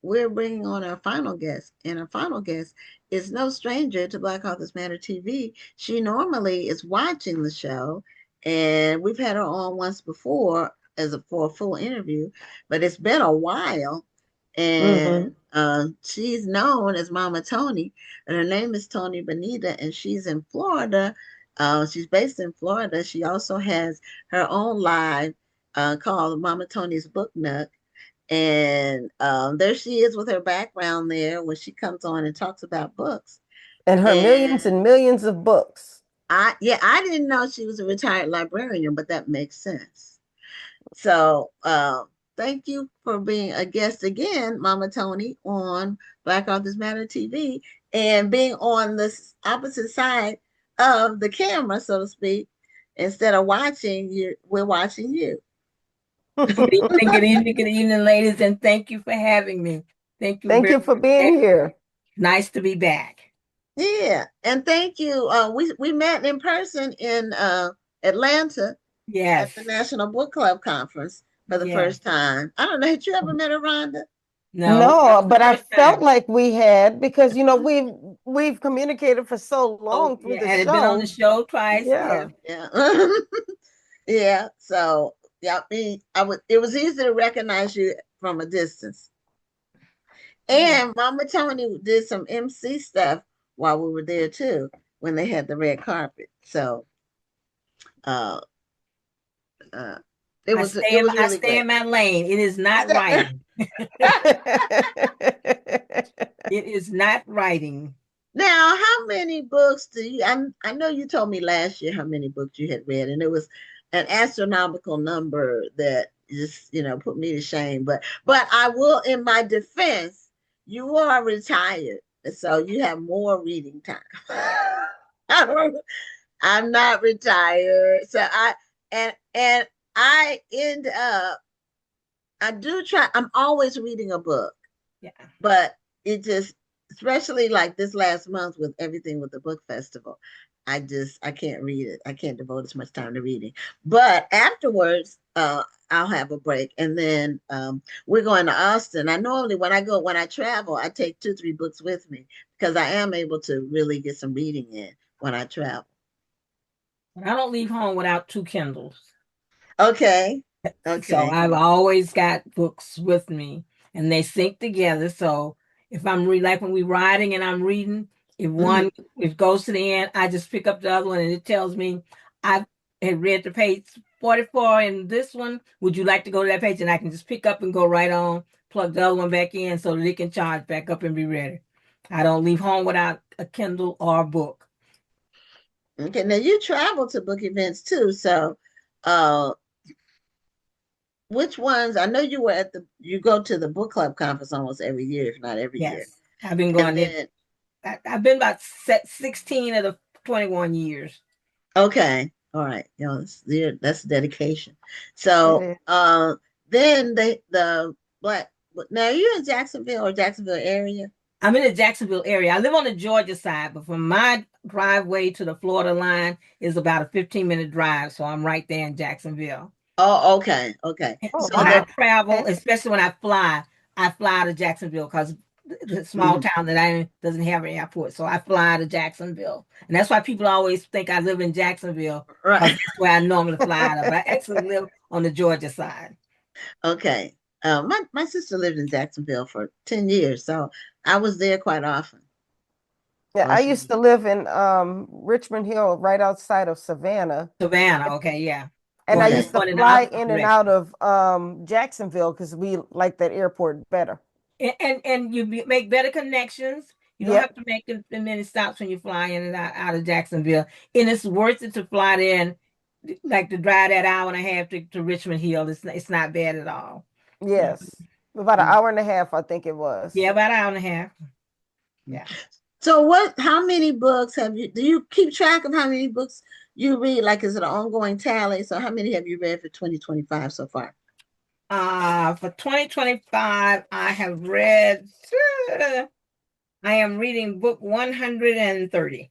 we're bringing on our final guest, and our final guest is no stranger to Black Authors Matter TV. She normally is watching the show, and we've had her on once before for a full interview, but it's been a while. Hmm. And she's known as Mama Toni, and her name is Toni Bonita, and she's in Florida. She's based in Florida. She also has her own live called Mama Toni's Book Nook. And there she is with her background there when she comes on and talks about books. And her millions And and millions of books. I didn't know she was a retired librarian, but that makes sense. So thank you for being a guest again, Mama Toni, on Black Authors Matter TV, and being on this opposite side of the camera, so to speak. Instead of watching you, we're watching you. Good evening, ladies, and thank you for having me. Thank you Thank very you for being much. here. Nice to be back. Yeah, and thank you. We met in person in Atlanta at Yes, the National Book Club conference for the yes. first time. I don't know. Had you ever met her, Rhonda? No, that No, was the but I first felt time. like we had because we've communicated for so Oh, long through yeah, the and had been on the show. show twice. Yeah. Yeah. Yeah, yeah. So yeah, I would. It was easy to recognize you from a distance. Yeah. And Mama Tony did some MC stuff while we were there too, when they had the red carpet. So uh, uh, it was I really stay great. in my lane. It is not writing. It is not writing. Now, how many books do you? I know you told me last year how many books you had read, and it was an astronomical number that just put me to shame. But I will, in my defense, you are retired, so you have more reading time. I'm not retired, so and I end up. I do try. I'm always reading a book, Yeah. but it just, especially like this last month with everything with the book festival, I can't read it. I can't devote as much time to reading. But afterwards, I'll have a break, and then we're going to Austin. I normally when I travel, I take 2 3 books with me because I am able to really get some reading in when I travel. But I don't leave home without two Kindles. Okay. So Okay. I've always got books with me and they sync together. So if I'm like when we're riding and I'm reading, if Mhm. one if it goes to the end, I just pick up the other one and it tells me I had read the page 44 in this one. Would you like to go to that page? And I can just pick up and go right on, plug the other one back in so that it can charge back up and be ready. I don't leave home without a Kindle or a book. Okay. Now you travel to book events too, so uh which ones? I know you go to the book club conference almost every year, if not every year. Yes. I've been And going in. then, I've been about 16 of the 21 years. okay, all right, that's dedication. It So, is. then the black. Now you're in Jacksonville or Jacksonville area. I'm in the Jacksonville area. I live on the Georgia side, but from my driveway to the Florida line is about a 15-minute drive. So I'm right there in Jacksonville. Oh, okay, okay. Oh, So When I wow. travel, Okay. especially when I fly to Jacksonville because the small mhm. town that I'm in doesn't have an airport. So I fly to Jacksonville. And that's why people always think I live in Jacksonville because Right, that's where I normally fly out of. But I actually live on the Georgia side. okay. My sister lived in Jacksonville for 10 years, so I was there quite often Yeah, while I she used was. to live in Richmond Hill, right outside of Savannah. Savannah, okay, yeah. And I Going Okay. used to going in the fly opposite in and out direction. of Jacksonville because we like that airport better. And you make better connections. You don't have Yep. to make the many stops when you fly in and out of Jacksonville. And it's worth it to fly there and like to drive that hour and a half to Richmond Hill. It's not bad at all. Yeah. Yes. About an Mm. hour and a half, I think it was. Yeah, about an hour and a half. Yeah. So how many books do you keep track of how many books you read? Like, is it an ongoing tally? So how many have you read for 2025 so far? For 2025, I have read I am reading book 130.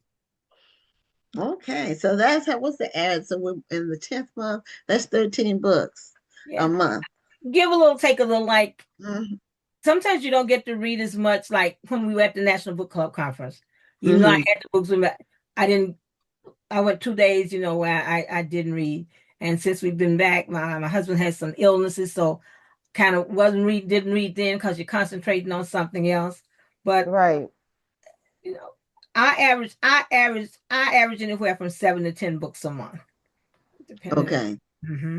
Okay, so that's what's the ad? So we're in the 10th month, that's 13 books a Yeah. month. Give a little, take a little, like Mhm. sometimes you don't get to read as much, like when we were at the National Book Club conference. Even though I Mm-hmm. had the books with me, I didn't. I went 2 days, where I didn't read. And since we've been back, my husband has some illnesses, so kind of didn't read then because you're concentrating on something else. But Right. you know, I average anywhere from 7 to 10 books a month, depending. Okay. Mm-hmm.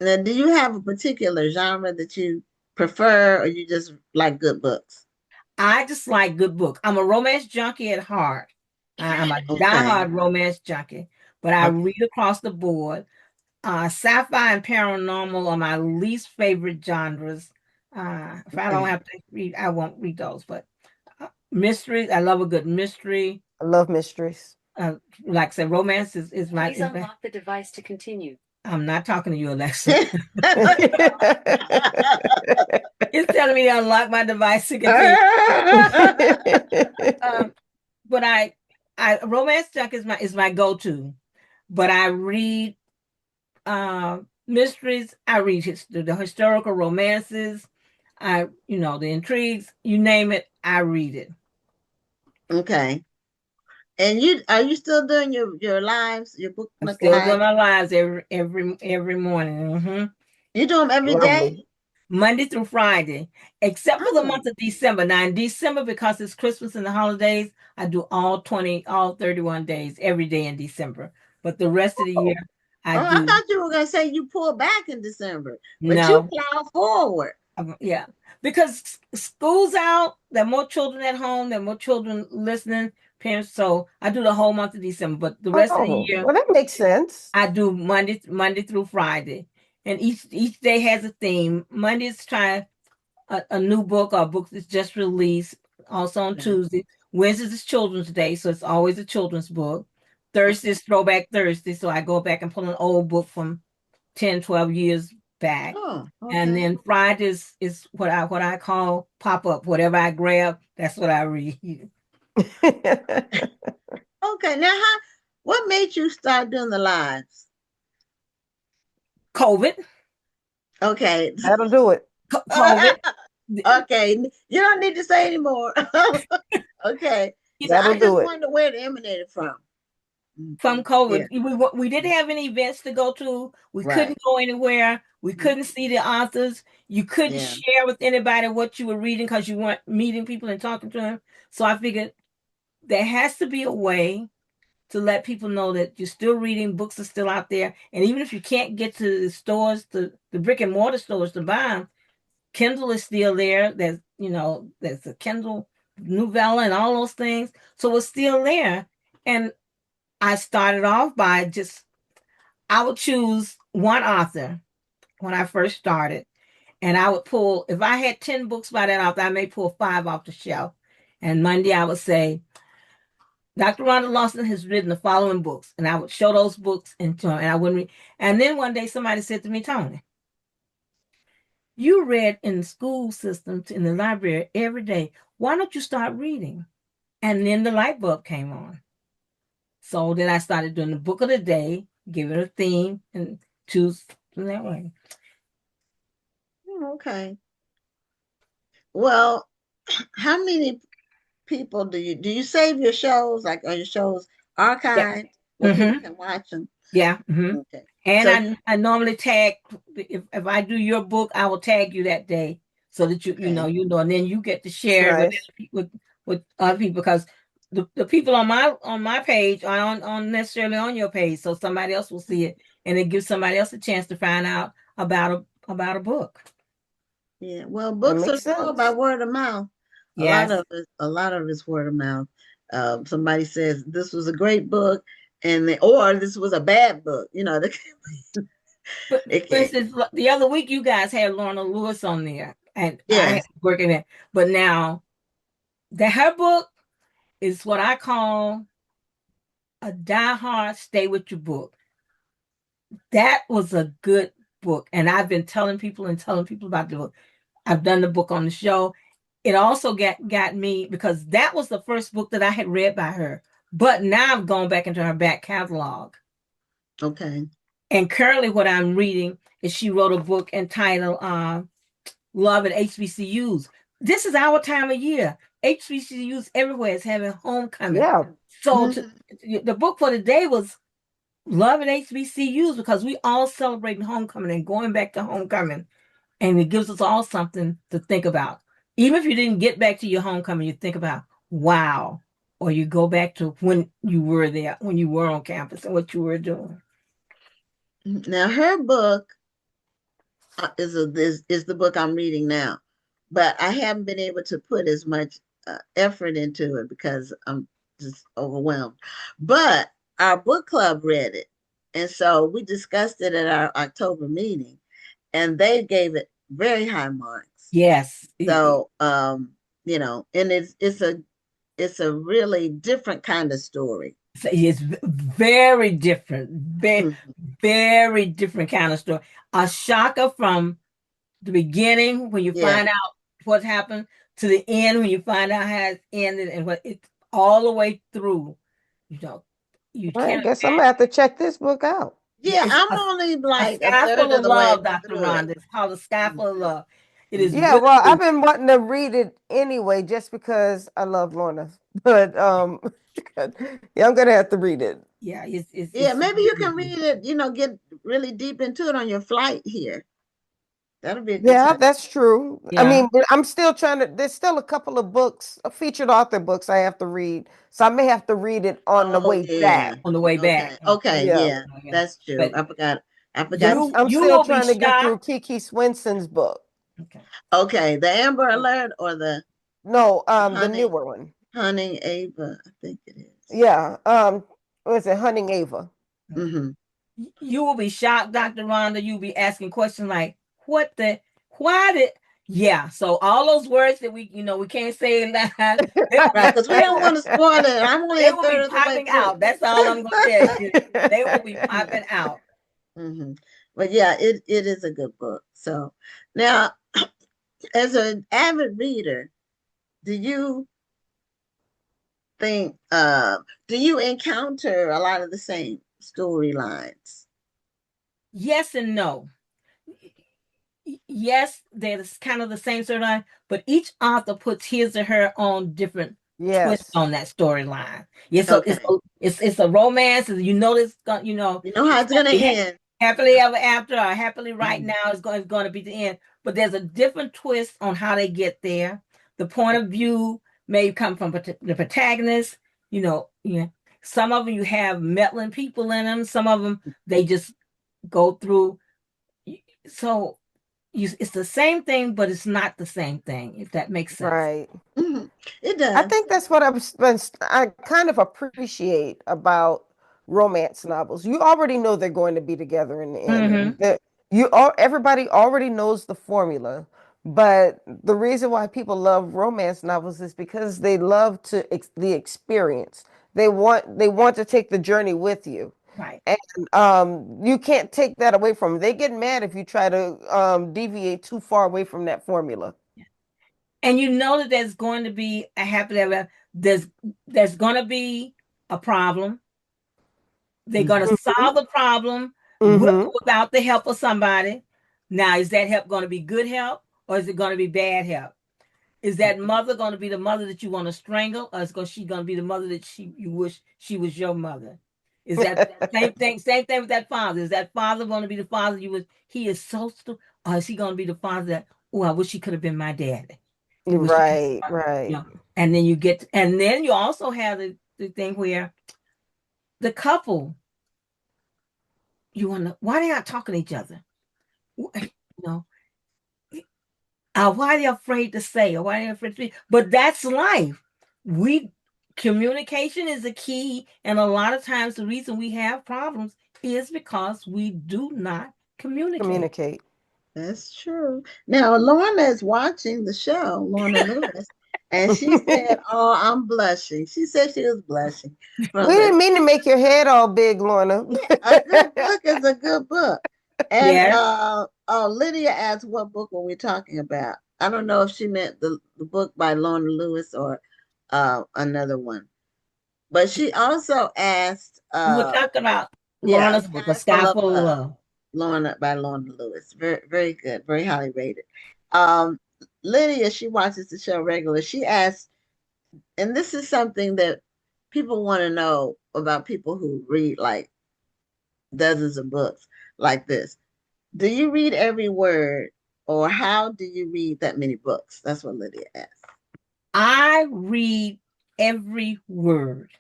Now, do you have a particular genre that you prefer, or you just like good books? I just like good books. I'm a romance junkie at heart. I'm a Okay. diehard romance junkie, but I Okay. read across the board. Sci-fi and paranormal are my least favorite genres. If I don't Okay. have to read, I won't read those. But mysteries, I love a good mystery. I love mysteries. Uh, like I said, romance is my. Please unlock the device to continue. I'm not talking to you, Alexa. It's telling me to unlock my device to continue. But I romance junk is my go-to. But I read mysteries. I read the historical romances. The intrigues. You name it, I read it. Okay. And are you still doing your lives, your book I'm nook still doing lives? my lives every morning. You do them every day? Lovely. Monday through Friday, except for the Oh, month of December. Now in December, because it's Christmas and the holidays, I do all 31 days every day in December. But the rest of the year, Oh, I oh, I do thought you were gonna say you pull back in December, but you no. plow forward. Yeah, because school's out, there are more children at home, there are more children listening, parents. So I do the whole month of December, but the rest of the oh, year well, that makes sense. I do Monday through Friday, and each day has a theme. Monday's try a new book or a book that's just released. Also on Okay. Tuesday, Wednesdays is Children's Day, so it's always a children's book. Thursday Okay. is Throwback Thursday, so I go back and pull an old book from 10, 12 years back. Oh, And okay. then Fridays is what I call pop up. Whatever I grab, that's what I read. Okay. Now, what made you start doing the lives? COVID, Okay. That'll do it. COVID. Okay. You don't need to say anymore. Okay. So That'll I just do it. wonder where it emanated from. From Mhm. Yeah. COVID. We didn't have any events to go to. We Right. couldn't go anywhere. We Mhm. couldn't see the authors. You couldn't Yeah. share with anybody what you were reading because you weren't meeting people and talking to them. So I figured there has to be a way to let people know that you're still reading, books are still out there. And even if you can't get to the stores, the brick and mortar stores to buy them, Kindle is still there. There's a Kindle Novella and all those things. So it's still there. And I started off by I would choose one author when I first started, and I would pull, if I had 10 books by that author, I may pull five off the shelf. And Monday I would say, Dr. Rhonda Lawson has written the following books, and I would show those books and I wouldn't read. And then one day somebody said to me, Toni, you read in the school system, in the library every day. Why don't you start reading? And then the light bulb came on. So then I started doing the book of the day, give it a theme, and choose from that way. Okay. Well, how many people do you save your shows? Like, are your shows Yeah. archived where people Mm-hmm. can watch them? Yeah. Mm-hmm. Okay. And So I normally tag, if I do your book, I will tag you that day so that okay. and then you get to share it Nice. with other people, because the people on my page are on necessarily on your page, so somebody else will see it, and it gives somebody else a chance to find out about a book. Yeah. Well, That books are makes sold by sense. word of mouth. Yes. A lot of it's word of mouth. Somebody says this was a great book, or this was a bad book. But It for can. instance, the other week you guys had Lorna Lewis on there, and I had Yes. working there. But now her book is what I call a die-hard stay with your book. That was a good book, and I've been telling people about the book. I've done the book on the show. It also got me because that was the first book that I had read by her. But now I've gone back into her back catalog. Okay. And currently what I'm reading is she wrote a book entitled Love at HBCUs. this is our time of year. HBCUs everywhere is having homecoming. Yeah. So Mhm. the book for the day was Love and HBCUs, because we all celebrating homecoming and going back to homecoming. And it gives us all something to think about. Even if you didn't get back to your homecoming, you think about, wow, or you go back to when you were there, when you were on campus and what you were doing. Now her book is the book I'm reading now, but I haven't been able to put as much effort into it because I'm just overwhelmed. But our book club read it, and so we discussed it at our October meeting, and they gave it very high marks. Yes. So and it's a really different kind of story. It's very different, very, Mhm. very different kind of story. A shocker from the beginning when you Yeah. find out what happened to the end when you find out how it ended, and what it's all the way through. You know, you I can't guess I'm gonna imagine. have to check this book out. Yeah, Yeah, it's I'm only a like a sky third full of of the way love, Dr. through it. Rhonda. It's called a sky Mhm. full of love. It is Yeah, well, I've really, been wanting to read it anyway, just because I love Lorna. But yeah, I'm gonna have to read it. yeah, Yeah, it's maybe you really can good. read it, get really deep into it on your flight here. That'll be a good Yeah, time. that's true. I Yeah, mean, but I'm still trying to. There's still a couple of books, featured author books I have to read, so I may have to read it on the Oh way yeah. back. on the way back. Okay. Okay. Yeah, Yeah, Yeah, yeah. that's true. But I forgot. I forgot to you say. I'm you still will be trying to get through shocked. Kiki Swinson's book. Okay. Okay, the Amber Alert or the No, the Hunting newer one. Hunting Ava, I think it is. Yeah, what is it, Hunting Ava? Mm-hmm. You will be shocked, Dr. Rhonda. You'll be asking questions like, what the, why did, yeah. So all those words that we can't say loud, Right, because we don't want to spoil it. I'm only they a will be third of the way popping through. out. That's all I'm going to tell you. They will be popping out. Mm-hmm. But yeah, it is a good book. So now, as an avid reader, do you think do you encounter a lot of the same storylines? Yes and no. Yes, there's kind of the same storyline, but each author puts his or her own different twist Yes. on that storyline. Yeah, so Okay. it's a romance. This You know how it's it's gonna gonna be end. happily ever after or happily right Mhm. now is going to be the end. But there's a different twist on how they get there. The point of view may come from the protagonist. Yeah. Some of them you have meddling people in them. Some of them they just go through. So it's the same thing, but it's not the same thing, if that makes sense. Right. Mhm. It I does. think that's what I kind of appreciate about romance novels. You already know they're going to be together in the end. Mm-hmm. That everybody already knows the formula. But the reason why people love romance novels is because they love the experience. They want to take the journey with you. Right. And you can't take that away from them. They get mad if you try to deviate too far away from that formula. And you know that there's going to be a happily ever. There's going to be a problem. They're going to Mhm. solve the problem with Mm-hmm. or without the help of somebody. Now, is that help going to be good help, or is it going to be bad help? Is that mother going to be the mother that you want to strangle, or is she going to be the mother that you wish she was your mother? Is that same thing? Same thing with that father. Is that father going to be the father you was? He is so stupid, or is he going to be the father that? Oh, I wish he could have been my daddy. I wish he could, Right, you right. know. And then and then you also have the thing where the couple, you want to, why they not talking to each other? You know, why are they afraid to say, or why are they afraid to speak? But that's life. We Communication is a key, and a lot of times the reason we have problems is because we do not communicate. Communicate. That's true. Now, Lorna is watching the show, Lorna Lewis, and she said, "Oh, I'm blushing." She said she was blushing We from didn't the. mean to make your head all big, Lorna. Yeah, a good book is a good book. And Yes. oh, Lydia asked what book were we talking about? I don't know if she meant the book by Lorna Lewis or another one. But she also asked, We were talking about yeah, A Lorna's book, A Sky Full Sky of Full of Love, Love. Lorna by Lorna Lewis. Very, very good, very highly rated. Um, Lydia, she watches the show regular. She asks, and this is something that people want to know about people who read like dozens of books like this. Do you read every word, or how do you read that many books? That's what Lydia asked. I read every word.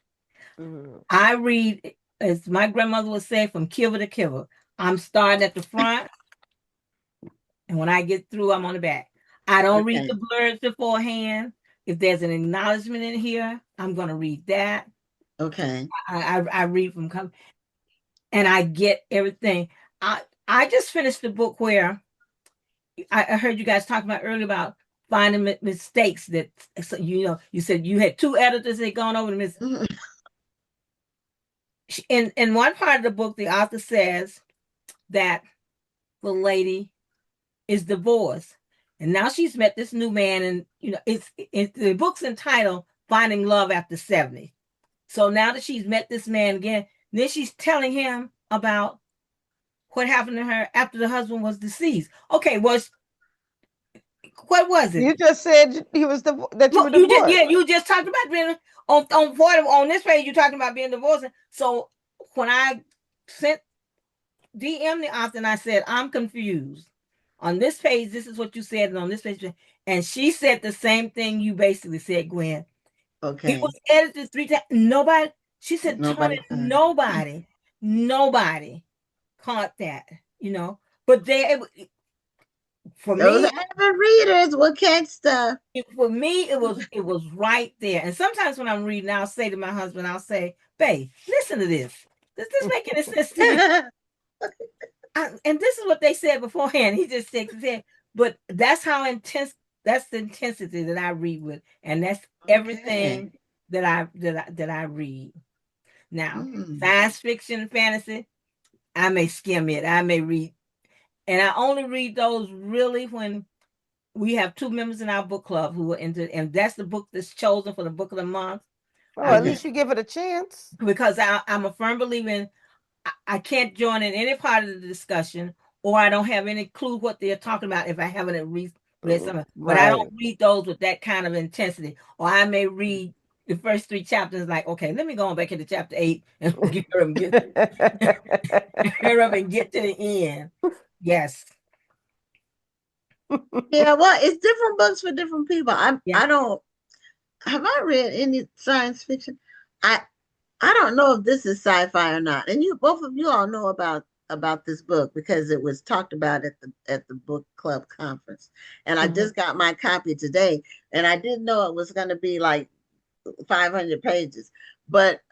Mhm. I read, as my grandmother would say, from kiver to kiver. I'm starting at the front, and when I get through, I'm on the back. I don't read Okay. the blurb beforehand. If there's an acknowledgement in here, I'm going to read that. Okay. I read from and I get everything. I just finished the book where I heard you guys talking about earlier about finding mistakes that, so, you said you had two editors that had gone over the mistakes. Mhm. In one part of the book, the author says that the lady is divorced, and now she's met this new man, and it's the book's entitled "Finding Love After 70." So now that she's met this man again, then she's telling him about what happened to her after the husband was deceased. Okay, what was it? You just said that you were Look, you just divorced. yeah, you just talked about being on 40 on this page. You're talking about being divorced. So when I sent DM the author and I said I'm confused on this page, this is what you said, and on this page, and she said the same thing you basically said, Gwen. It was Okay. edited 3 times. Nobody. She said, Tony, Nobody caught it. nobody caught that. You know, but for Those me, avid readers will catch stuff. it was right there. And sometimes when I'm reading, I'll say to my husband, I'll say, "Babe, listen to this. Does this make any sense to you?" And this is what they said beforehand. He just shakes his head. But that's how intense. That's the intensity that I read with, and that's Okay. everything that I read. Now, Mm. science fiction, fantasy, I may skim it. I may read, and I only read those really when we have two members in our book club who are into, and that's the book that's chosen for the book of the month. Oh, I at Okay. just least you give it a chance. because I'm a firm believer in I can't join in any part of the discussion, or I don't have any clue what they're talking about if I haven't read something. But I don't Right. read those with that kind of intensity. Or I may read the first three chapters like, okay, let me go on back into chapter 8 and hurry up and get to the end. Yes. Yeah, well, it's different books for different people. Yeah. I don't have I read any science fiction. I I don't know if this is sci-fi or not. And you both of you all know about this book because it was talked about at the book club conference. And I Mhm. just got my copy today, and I didn't know it was going to be like 500 pages. But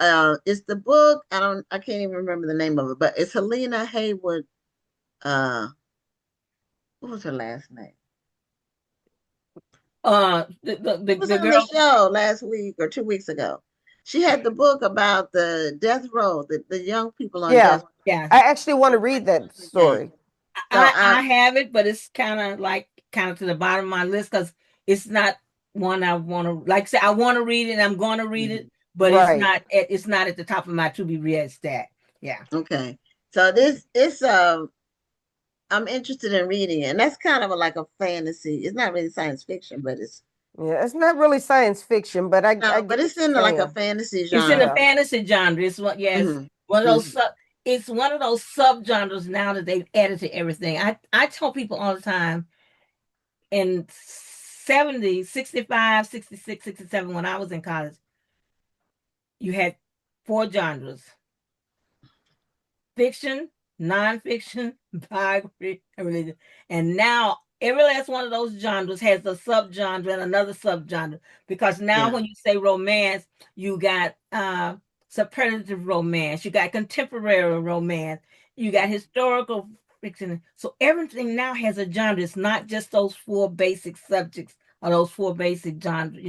it's the book, I can't even remember the name of it, but it's Helena Haywood. What was her last name? She was The on the girl. show last week or 2 weeks ago. She had the book about the death row, the young people on Yeah. death row. Yeah. I actually want to read that Yeah. story. So I have it, but it's kind of to the bottom of my list because it's not one I want to like. Say I want to read it, and I'm going to read it, mhm. but Right. it's not at the top of my to be read stat. Yeah. Okay. So this it's I'm interested in reading it. And that's kind of like a fantasy. It's not really science fiction, but it's Yeah. It's not really science fiction, but I no, but get what it's you're in like a saying. fantasy It's in the genre. Yeah. fantasy genre. It's what yes, Hmm. one of those Hmm. sub. It's one of those subgenres now that they've added to everything. I tell people all the time in 70, 65, 66, 67 when I was in college, you had four genres: fiction, nonfiction, biography, and religion. And now every last one of those genres has a subgenre and another subgenre. Because now Yeah. when you say romance, you got superlative romance, you got contemporary romance, you got historical fiction. So everything now has a genre. It's not just those four basic subjects or those four basic genres,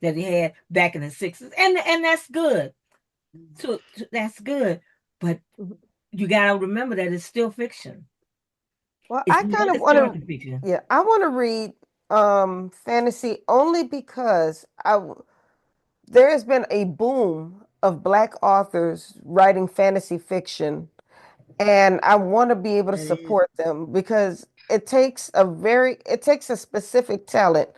that he had back in the 60s. And that's good. That's good. But you gotta remember that it's still fiction. Well, It's I not kind of want to, historical fiction. yeah, I want to read fantasy only because there has been a boom of Black authors writing fantasy fiction, and I want to be able to That is. support them because it takes a specific talent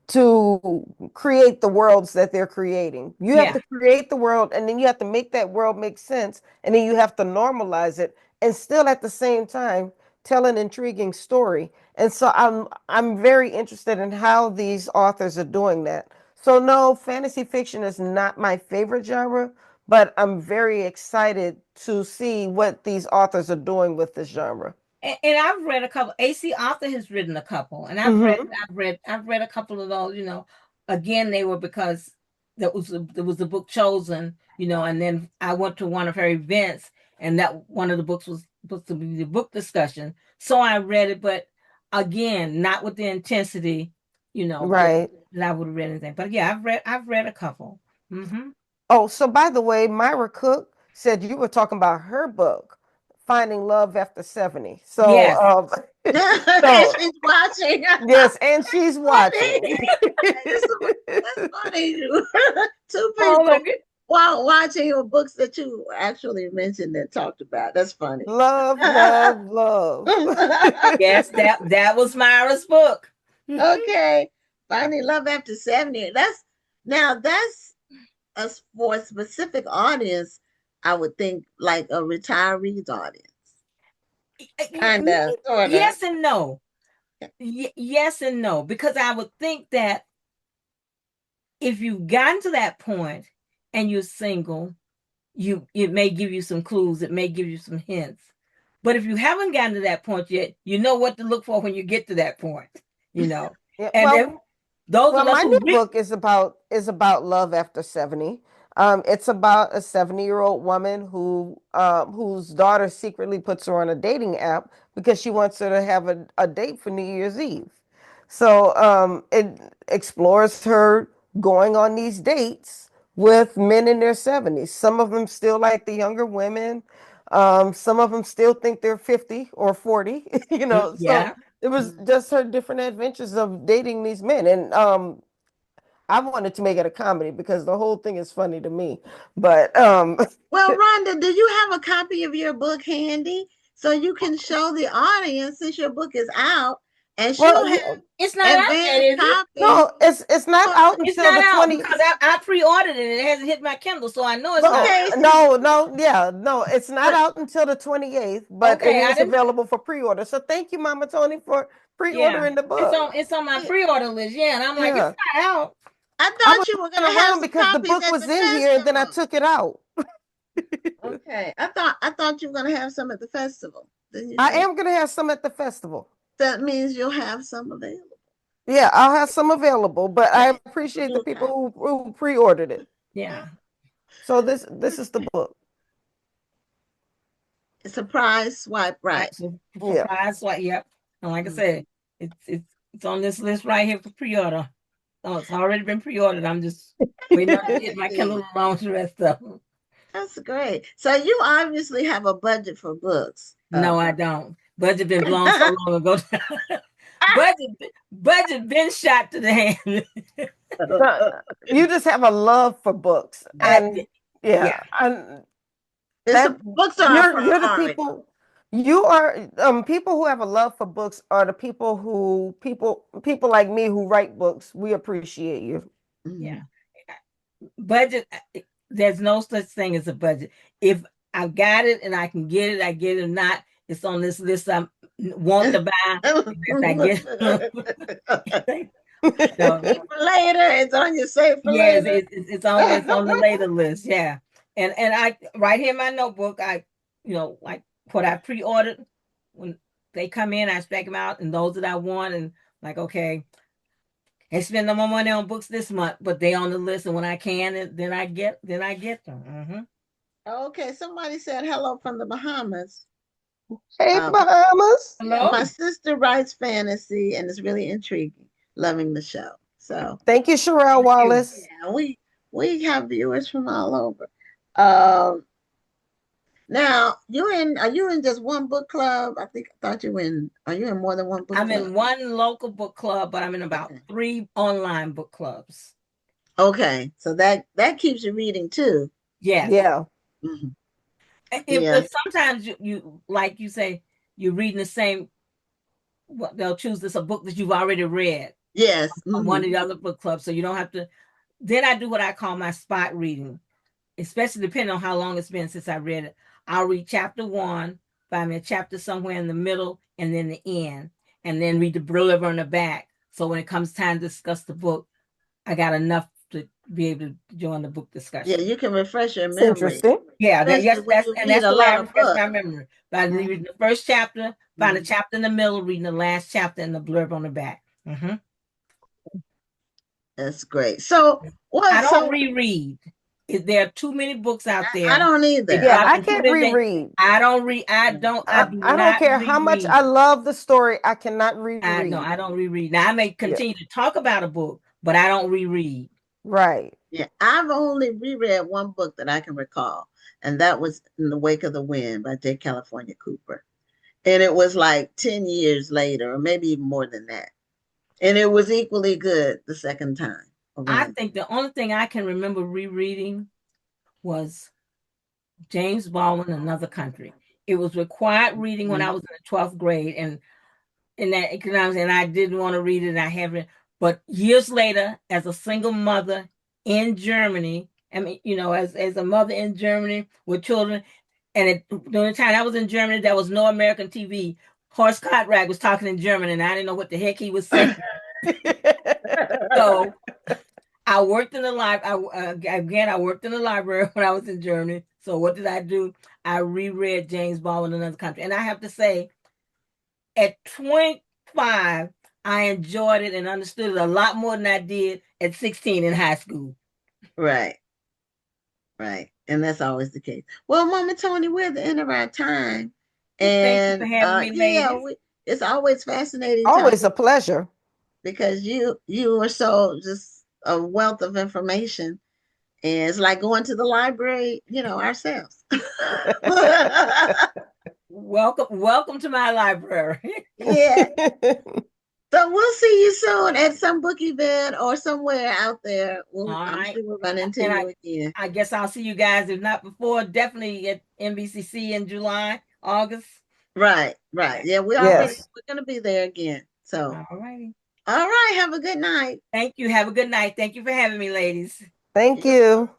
to create the worlds that they're creating. You have Yeah. to create the world and then you have to make that world make sense and then you have to normalize it and still at the same time tell an intriguing story. And so I'm very interested in how these authors are doing that. So no, fantasy fiction is not my favorite genre, but I'm very excited to see what these authors are doing with this genre. And I've read a couple. AC Arthur has written a couple, and Hmm. I've read a couple of those. You know, again, they were because there was a book chosen. You know, and then I went to one of her events, and that one of the books was supposed to be the book discussion. So I read it, but again, not with the intensity, you know, Right. that I would have read anything. But yeah, I've read a couple. Mm-hmm. Oh, so by the way, Myra Cook said you were talking about her book, Finding Love After 70. So, Yes. And so she's watching. yes, and she's Funny. watching. That's funny. Two Oh my people goodness. while watching your books that you actually mentioned and talked about. That's funny. Love, love, love. Yes, that was Myra's book. Okay. Finding love after 70. That's for a specific audience, I would think like a retiree's audience. Kind of, sort of. Yes and no. Yes and no, because I would think that if you've gotten to that point and you're single, it may give you some clues, it may give you some hints. But if you haven't gotten to that point yet, you know what to look for when you get to that point, you know. Yeah, And if those well, of us my new who read, book is about love after 70. It's about a 70-year-old woman whose daughter secretly puts her on a dating app because she wants her to have a date for New Year's Eve. So it explores her going on these dates with men in their 70s. Some of them still like the younger women. Some of them still think they're 50 or 40, you know. So yeah. it was just her different adventures of dating these men. And I wanted to make it a comedy because the whole thing is funny to me. But Well, Rhonda, do you have a copy of your book handy so you can show the audience since your book is out and well, she'll have It's not out yet, advanced is it? copies? no, it's not out It's until not the out 20. because I pre-ordered it and it hasn't hit my Kindle, so I know it's not No, Okay, out. no, yeah, no, it's not but out until the 28th, but it Okay, I is didn't. available for pre-order. So thank you, Mama Tony, for Yeah, pre-ordering the book. it's on my pre-order list. Yeah, and I'm like, it's Yeah. not out. I I was thought you were looking going to have around some because the copies book at was the in here and then I festival. took it out. Okay, I thought you were going to have some at the festival. Didn't you I say? am going to have some at the festival. That means you'll have some available. Yeah, I'll have some available, but I Okay, we'll appreciate do the a copy. people who pre-ordered it. Yeah. So this is the book. Surprise swipe right. Yeah. Surprise! What? Yep. And like I Mhm. said, it's on this list right here for pre-order. Oh, it's already been pre-ordered. I'm just waiting on it to hit my Kindle Hey, along with the rest of them. that's great. So you obviously have a budget for books. No, I don't. Budget been blown so long ago. budget budget been shot to the hand. No, you just have a love for books. I And yeah, yeah. and It's that a, books are a you're the priority. people you are people who have a love for books are the people who people like me who write books. We appreciate you. Yeah. Mhm. Budget, there's no such thing as a budget. If I've got it and I can get it, I get it. If not, it's on this list I want to buy. If I get so Save for later. It's on your save for yes, later. it's on the later list. Yeah. And I right here in my notebook, I like what I pre-ordered when they come in, I spec them out and those that I want and like okay, I spend no more money on books this month, but they on the list, and when I can, then I get them. Okay, somebody said hello from the Bahamas. Hey, Um, Bahamas. yeah, my Hello. sister writes fantasy and it's really intriguing. Loving the show. So Thank you, Sherelle Thank you. Wallace. yeah, we have viewers from all over. Um, now are you in just one book club? I thought you were in. Are you in more than one book I'm club? in one local book club, but I'm in about Okay. 3 online book clubs. Okay, so that keeps you reading too. Yes. Yeah. Mhm. If Yeah. sometimes you like you say you're reading the same they'll choose this a book that you've already read Yes. from one of the other book clubs, so you don't have to. Then I do what I call my spot reading, especially depending on how long it's been since I read it. I'll read chapter 1, find me a chapter somewhere in the middle, and then the end, and then read the blurb on the back. So when it comes time to discuss the book, I got enough to be able to join the book Yeah, discussion. you can refresh your It's memory, interesting. Yeah, especially when you read that's a the way lot I of refresh books. my memory. By reading the first chapter, find a chapter in the middle, reading the last chapter, and the blurb on the back. That's great. So I what? don't So reread. There are too many books out I there. don't They either. Yeah, drop I in too can't many things. reread. I don't read. I do I don't not care how much reread. I love the story, I cannot reread. No, I don't reread. Now I may Yeah, continue to talk about a book, but I don't reread. right. Yeah, I've only reread one book that I can recall, and that was In the Wake of the Wind by J. California Cooper. And it was like 10 years later, or maybe even more than that. And it was equally good the second time I around. think the only thing I can remember rereading was James Baldwin, Another Country. It was required reading when I was in the 12th grade, and in that economics, and I didn't want to read it, and I haven't. But years later, as a single mother in Germany, I mean, as a mother in Germany with children, and during the time I was in Germany, there was no American TV. Horst Cartwright was talking in German, and I didn't know what the heck he was saying. So I worked in the library. Again, I worked in the library when I was in Germany. So what did I do? I reread James Baldwin, Another Country, and I have to say, at 25, I enjoyed it and understood it a lot more than I did at 16 in high school. Right, right. And that's always the case. Well, Mama Tony, we're at the end of our time. Well, thank you for And having me, yeah, ladies. it's always fascinating Always talking a pleasure. because you are so just a wealth of information. And it's like going to the library, ourselves. Welcome to my library. Yeah. So we'll see you soon at some book event or somewhere out there. All I'm right. sure we'll run into And you again. I guess I'll see you guys, if not before, definitely at NBCC in July, August. Right, right. Yeah, Yes. we're gonna be there again. So All righty. all right, have a good night. Thank you. Have a good night. Thank you for having me, ladies. Thank You you.